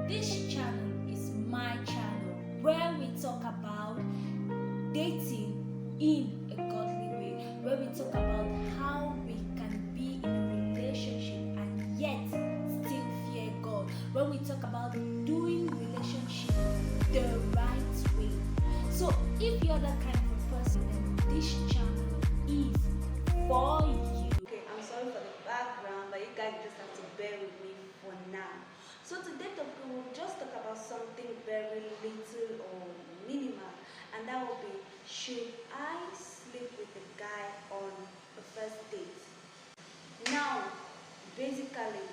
This channel is my channel where we talk about dating in a godly way, where we talk about how we can be in a relationship and yet still fear God, where we talk about doing relationship the right way. So if you're that kind of a person, then this channel is for you. Okay, I'm sorry for the background, but you guys just have to bear with me for now. So today we will just talk about something very little or minimal, and that will be, should I sleep with a guy on a first date? Now, basically,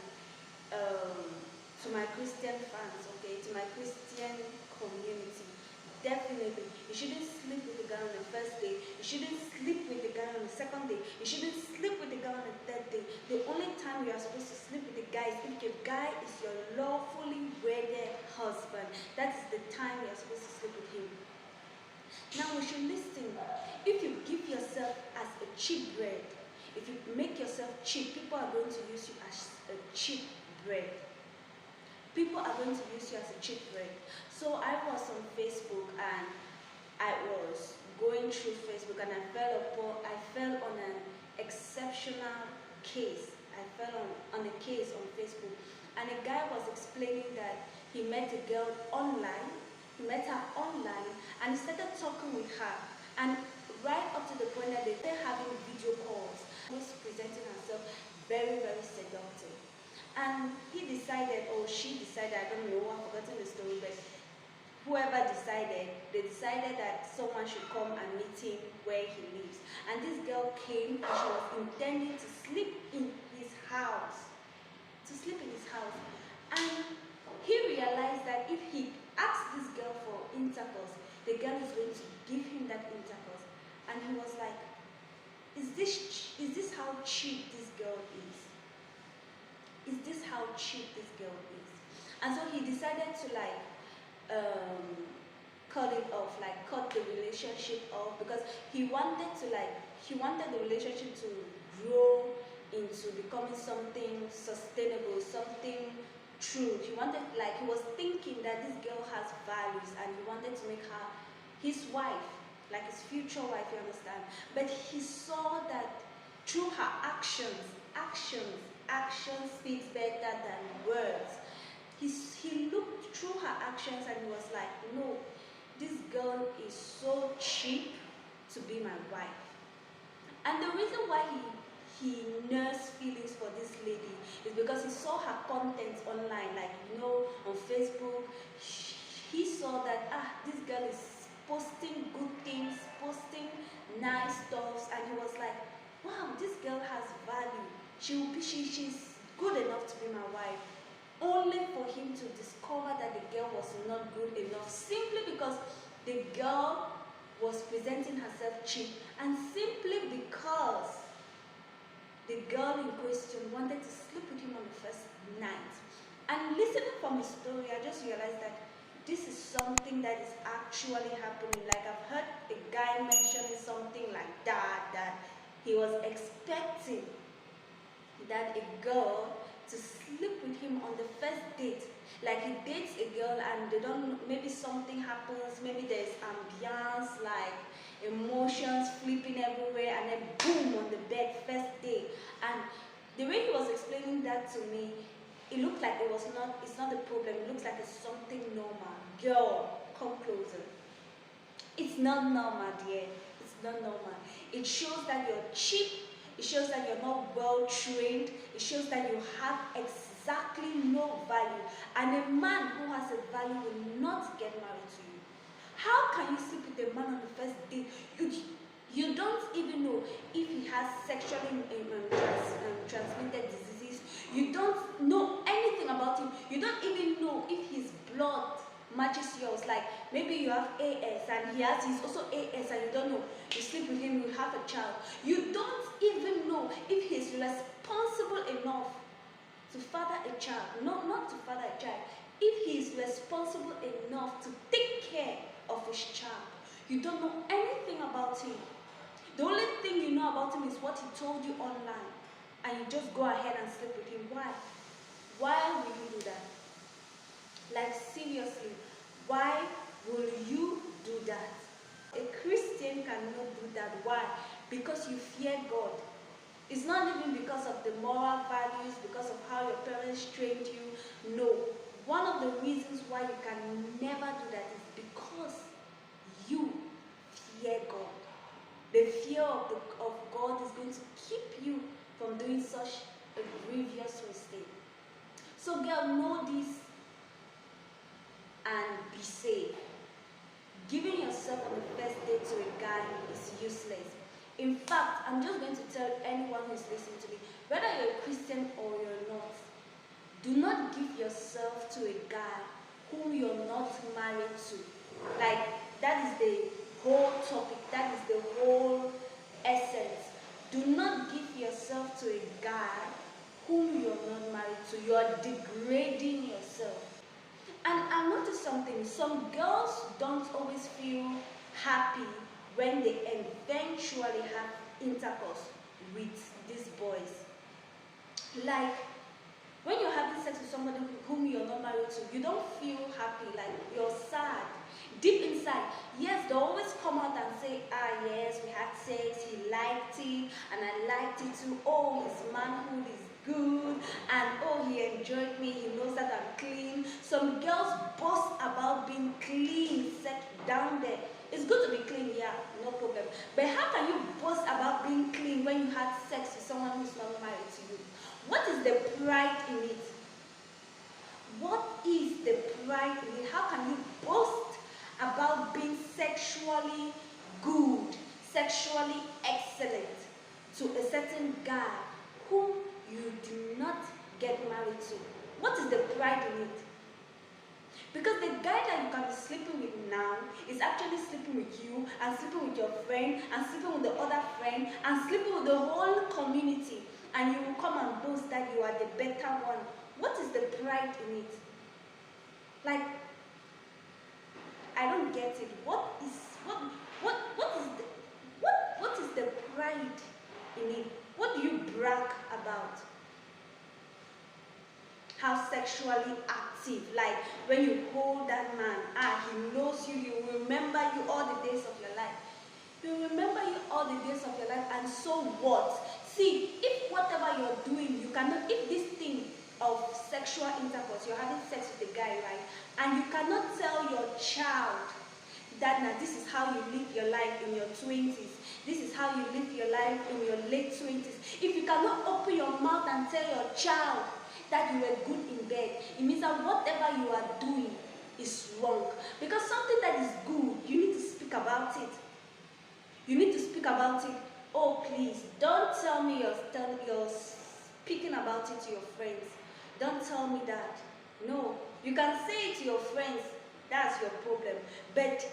to my Christian fans, okay, to my Christian community, definitely, you shouldn't sleep with a guy on the first day. You shouldn't sleep with a guy on the second day. You shouldn't sleep with a guy on the third day. The only time you are supposed to sleep with a guy is if the guy is your lawfully wedded husband. That is the time you are supposed to sleep with him. Now we should listen. If you give yourself as a cheap bread, if you make yourself cheap, people are going to use you as a cheap bread. People are going to use you as a cheap bread. So I was on Facebook and I was going through Facebook and I fell on an exceptional case. I fell on a case on Facebook, and a guy was explaining that he met a girl online. He met her online and he started talking with her, and right up to the point that they started having video calls. She was presenting herself very, very seductive. And he decided, or she decided, I don't know, I've forgotten the story, but whoever they decided that someone should come and meet him where he lives. And this girl came and she was intending to sleep in his house. And he realized that if he asked this girl for intercourse, the girl is going to give him that intercourse. And he was like, is this how cheap this girl is? Is this how cheap this girl is? And so he decided to cut it off, cut the relationship off, because he wanted the relationship to grow into becoming something sustainable, something true. He was thinking that this girl has values and he wanted to make her his wife, like his future wife, you understand? But he saw that through her actions speaks better than words. He looked through her actions and he was like, no, this girl is so cheap to be my wife. And the reason why he nursed feelings for this lady is because he saw her content online, on Facebook. He saw that this girl is posting good things, posting nice stuff, and he was like, wow, this girl has value. She's good enough to be my wife. Only for him to discover that the girl was not good enough, simply because the girl was presenting herself cheap, and simply because the girl in question wanted to sleep with him on the first night. And listening from his story, I just realized that this is something that is actually happening. Like, I've heard a guy mentioning something like that he was expecting that a girl to sleep with him on the first date. Like, he dates a girl and they don't, maybe something happens, maybe there's ambiance, like emotions flipping everywhere, and then boom, on the bed, first day. And the way he was explaining that to me, it looked like it's not a problem, it looks like it's something normal. Girl, come closer. It's not normal, dear. It's not normal. It shows that you're cheap. It shows that you're not well trained. It shows that you have exactly no value. And a man who has a value will not get married to you. How can you sleep with a man on the first date? You don't even know if he has sexually transmitted diseases. You don't know anything about him. You don't even know if his blood matches yours. Like, maybe you have AS and he's also AS, and you don't know. You sleep with him, you have a child. You don't even know if he's responsible enough to father a child. No, not to father a child. If he is responsible enough to take care of his child. You don't know anything about him. The only thing you know about him is what he told you online, and you just go ahead and sleep with him. Why? Why will you do that? Like seriously, why will you do that? A Christian cannot do that. Why? Because you fear God. It's not even because of the moral values, because of how your parents trained you. No. One of the reasons why you can never do that is because you fear God. The fear of God is going to keep you from doing such a grievous mistake. So girl, know this and be safe. Giving yourself on the first date to a guy is useless. In fact, I'm just going to tell anyone who's listening to me, whether you're a Christian or you're not, do not give yourself to a guy whom you're not married to. Like, that is the whole topic, that is the whole essence. Do not give yourself to a guy whom you're not married to. You are degrading yourself. And I noticed something. Some girls don't always feel happy when they eventually have intercourse with these boys. Like, when you're having sex with somebody whom you're not married to, you don't feel happy, like you're sad. Deep inside, yes, they'll always come out and say, yes, we had sex, he liked it, and I liked it too. Oh, his manhood is good, and oh, he enjoyed me, he knows that I'm clean. Some girls boast about being clean, set down there. It's good to be clean, yeah, no problem. But how can you boast about being clean when you had sex with someone who's not married to you? What is the pride in it? What is the pride in it? How can you boast about being sexually good, sexually excellent to a certain guy whom you do not get married to? What is the pride in it? Because the guy that you can be sleeping with now is actually sleeping with you, and sleeping with your friend, and sleeping with the other friend, and sleeping with the whole community. And you will come and boast that you are the better one. What is the pride in it? Like, I don't get it. What is the pride in it? What do you brag about? How sexually active, like when you hold that man, he knows you, he will remember you all the days of your life. He will remember you all the days of your life, and so what? See, if whatever you're doing, you cannot, if this thing of sexual intercourse, you're having sex with a guy, right? And you cannot tell your child that now this is how you live your life in your 20s. This is how you live your life in your late 20s. If you cannot open your mouth and tell your child that you were good in bed, it means that whatever you are doing is wrong. Because something that is good, you need to speak about it. You need to speak about it. Oh, please, don't tell me you're speaking about it to your friends. Don't tell me that. No, you can say it to your friends. That's your problem. But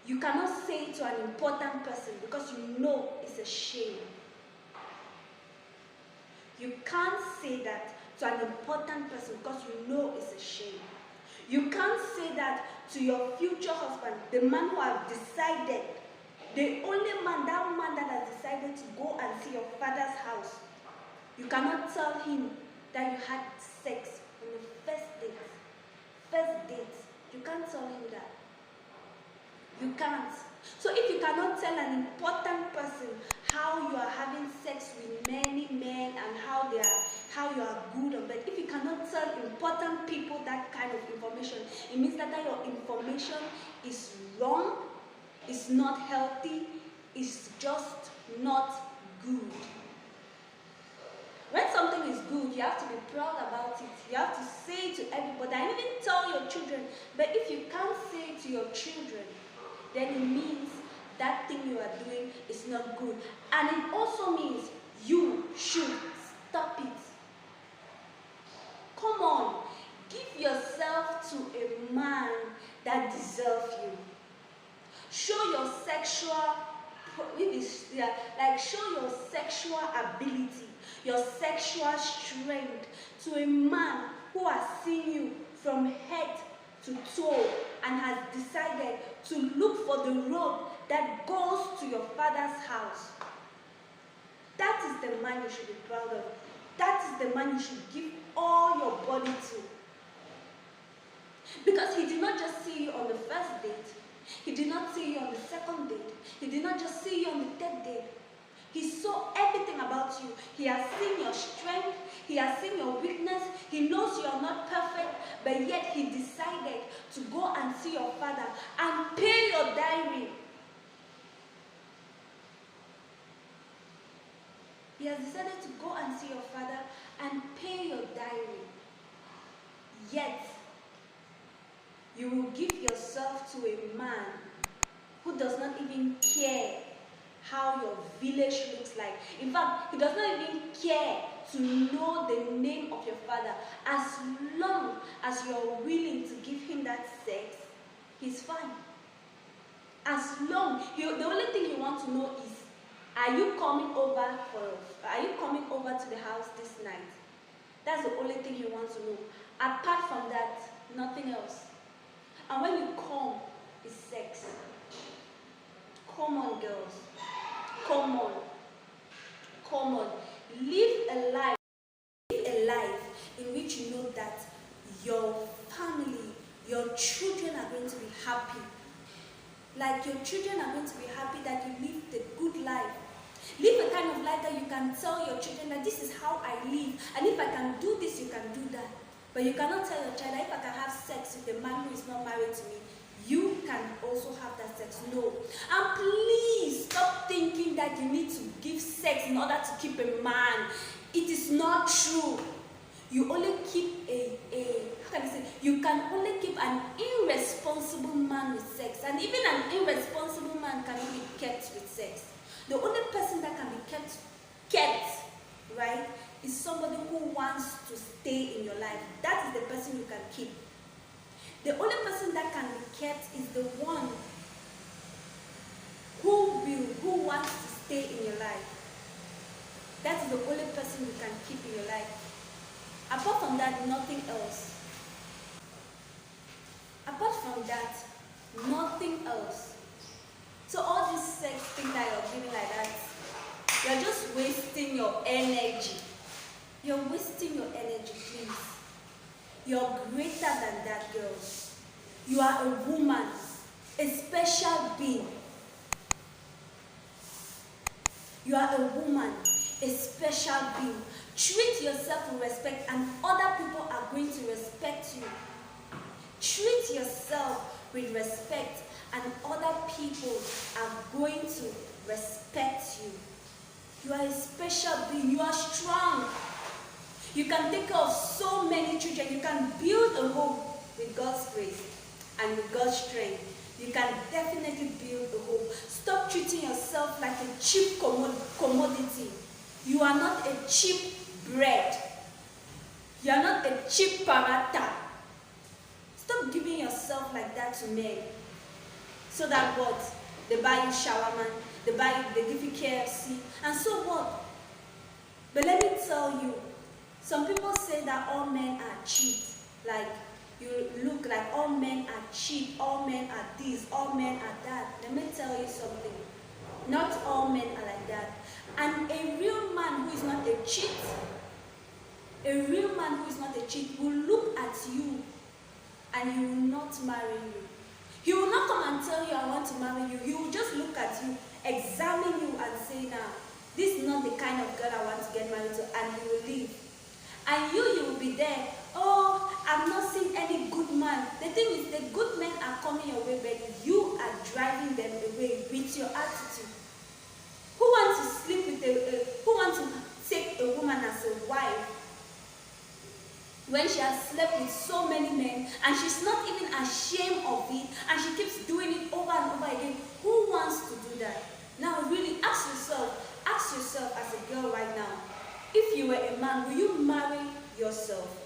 you cannot say it to an important person because you know it's a shame. You can't say that to an important person because you know it's a shame. You can't say that to your future husband, the man who has decided, the only man, that man that has decided to go and see your father's house. You cannot tell him that you had sex on the first date. First date. You can't tell him that. You can't. So if you cannot tell an important person how you are having sex with many men and how you are good on bed, if you cannot tell important people that kind of information, it means that your information is wrong, it's not healthy, it's just not good. When something is good, you have to be proud about it. You have to say it to everybody and even tell your children. But if you can't say it to your children, then it means that thing you are doing is not good. And it also means you should stop it. Come on, give yourself to a man that deserves you. Show your sexual, show your sexual ability, your sexual strength to a man who has seen you from head to toe and has decided to look for the road that goes to your father's house. That is the man you should be proud of. That is the man you should give all your body to. He did not see you on the second date. He did not just see you on the third date. He saw everything about you. He has seen your strength. He has seen your weakness. He knows you are not perfect, but yet he decided to go and see your father and pay your dowry. He has decided to go and see your father and pay your dowry. Yet, you will give yourself to a man who does not even care how your village looks like. In fact, he does not even care to know the name of your father. As long as you are willing to give him that sex, he's fine. As long, the only thing he wants to know is, are you coming over to the house this night? That's the only thing he wants to know. Apart from that, nothing else. And when you come, it's sex. Come on, girls. Come on. Come on. Live a life in which you know that your family, your children are going to be happy. Like your children are going to be happy that you live the good life. Live a kind of life that you can tell your children that this is how I live. And if I can do this, you can do that. But you cannot tell your child that if I can have sex with a man who is not married to me, you can also have that sex. No. And please stop thinking that you need to give sex in order to keep a man. It is not true. You only keep you can only keep an irresponsible man with sex. And even an irresponsible man cannot be kept with sex. The only person that can be kept, right, is somebody who wants to stay in your life. That is the person you can keep. The only person that can be kept is the one who wants to stay in your life. That is the only person you can keep in your life. Apart from that, nothing else. Apart from that, nothing else. So all this sex thing that you're giving like that, you're just wasting your energy. You're wasting your energy, please. You're greater than that, girls. You are a woman, a special being. You are a woman, a special being. Treat yourself with respect and other people are going to respect you. Treat yourself with respect and other people are going to respect you. You are a special being. You are strong. You can take care of so many children. You can build a home with God's grace and with God's strength. You can definitely build a home. Stop treating yourself like a cheap commodity. You are not a cheap bread. You are not a cheap paratha. Stop giving yourself like that to men. So that what? They buy you shawarma, they give you KFC, and so what? But let me tell you, some people say that all men are cheap. Like, you look like all men are cheap, all men are this, all men are that. Let me tell you something. Not all men are like that. And a real man who is not a cheat, will look at you and he will not marry you. He will not come and tell you, I want to marry you. He will just look at you, examine you and say, now, this is not the kind of girl I want to get married to, and he will leave. And you will be there. Oh, I've not seen any good man. The thing is, the good men are coming your way, but you are driving them away with your attitude. Who wants to sleep with who wants to take a woman as a wife when she has slept with so many men and she's not even ashamed of it and she keeps doing it over and over again? Who wants to do that? Now really ask yourself as a girl right now, if you were a man, will you marry yourself?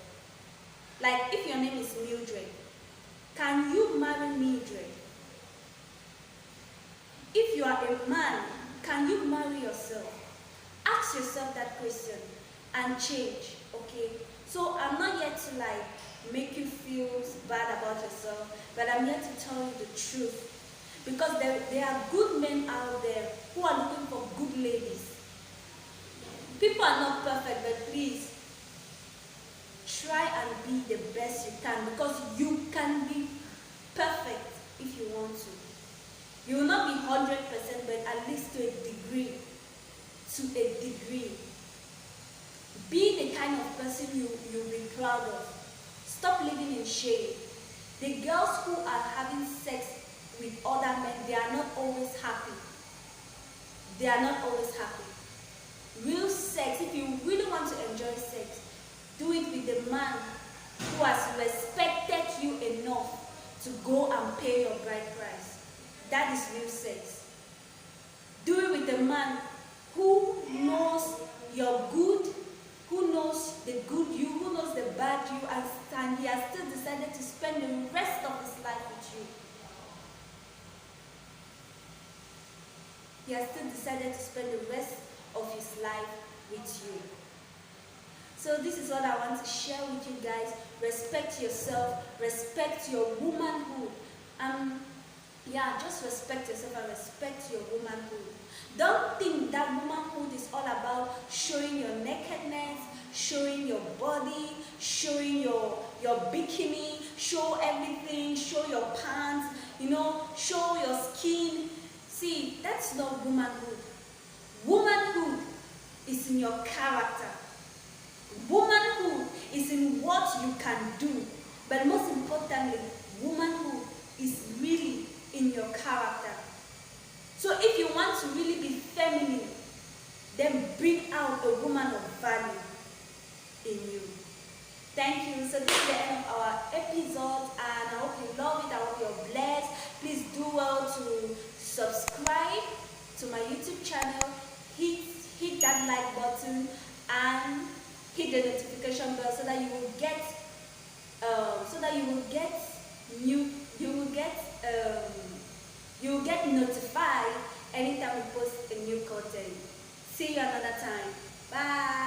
Like if your name is Mildred, can you marry Mildred? If you are a man, can you marry yourself? Ask yourself that question and change, okay? So I'm not here to like make you feel bad about yourself, but I'm here to tell you the truth. Because there are good men out there who are looking for good ladies. People are not perfect, but please try and be the best you can, because you can be perfect if you want to. You will not be 100%, but at least to a degree. To a degree. Be the kind of person you'll be proud of. Stop living in shame. The girls who are having sex with other men, they are not always happy. They are not always happy. Real sex, if you really want to enjoy sex, do it with the man who has respected you enough to go and pay your bride price. That is real sex. Do it with a man who knows your good, who knows the good you, who knows the bad you, and he has still decided to spend the rest of his life with you. He has still decided to spend the rest of his life with you. So this is what I want to share with you guys. Respect yourself, respect your womanhood. Just respect yourself and respect your womanhood. Don't think that womanhood is all about showing your nakedness, showing your body, showing your bikini, show everything, show your pants, show your skin. See, that's not womanhood. Womanhood is in your character. Womanhood is in what you can do. But most importantly, womanhood is really in your character. So if you want to really be feminine, then bring out a woman of value in you. Thank you. So this is the end of our episode, and I hope you love it. I hope you're blessed. Please do well to subscribe to my YouTube channel. Hit that like button and hit the notification bell so that you will get notified anytime we post a new content. See you another time. Bye.